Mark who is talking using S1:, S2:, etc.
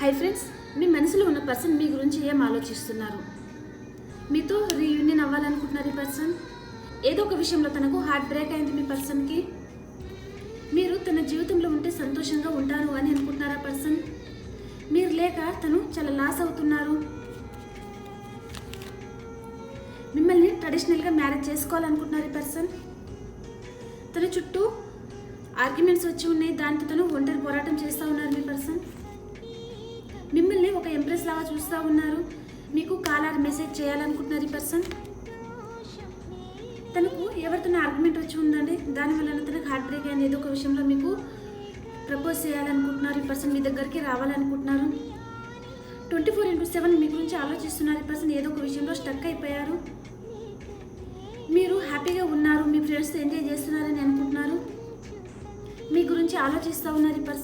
S1: Hi friends, మీ మనసులో ఉన్న person మీ గురించి ఏం ఆలోచిస్తున్నారు? మీతో రీయూనియన్ అవ్వాలనుకుంటున్నారు ఈ పర్సన్. ఏదో ఒక విషయంలో తనకు హార్ట్ బ్రేక్ అయింది మీ పర్సన్కి. మీరు తన జీవితంలో ఉంటే సంతోషంగా ఉంటారు అని అనుకుంటున్నారా పర్సన్? మీరు లేక తను చాలా లాస్ అవుతున్నారు. మిమ్మల్ని ట్రెడిషనల్గా మ్యారేజ్ చేసుకోవాలనుకుంటున్నారు ఈ పర్సన్. తన చుట్టూ ఆర్గ్యుమెంట్స్ వచ్చి ఉన్నాయి, దాంతో తను ఒంటరి పోరాటం చేస్తూ ఉన్నారు మీ పర్సన్. మిమ్మల్ని ఒక ఎంప్రెస్ లాగా చూస్తూ ఉన్నారు. మీకు కాల్ ఆర్ మెసేజ్ చేయాలనుకుంటున్నారు ఈ పర్సన్. తనకు ఎవరితో ఆర్గ్యుమెంట్ వచ్చి ఉందండి, దానివల్ల తనకు హార్ట్ బ్రేక్ అయింది. ఏదో ఒక విషయంలో మీకు ప్రపోజ్ చేయాలనుకుంటున్నారు ఈ పర్సన్. మీ దగ్గరికి రావాలనుకుంటున్నారు. 24/7 మీ గురించి ఆలోచిస్తున్నారు ఈ పర్సన్. ఏదో ఒక విషయంలో స్టక్ అయిపోయారు. మీరు హ్యాపీగా ఉన్నారు, మీ ఫ్రెండ్స్తో ఎంజాయ్ చేస్తున్నారని అనుకుంటున్నారు. మీ గురించి ఆలోచిస్తూ ఉన్నారు ఈ పర్సన్.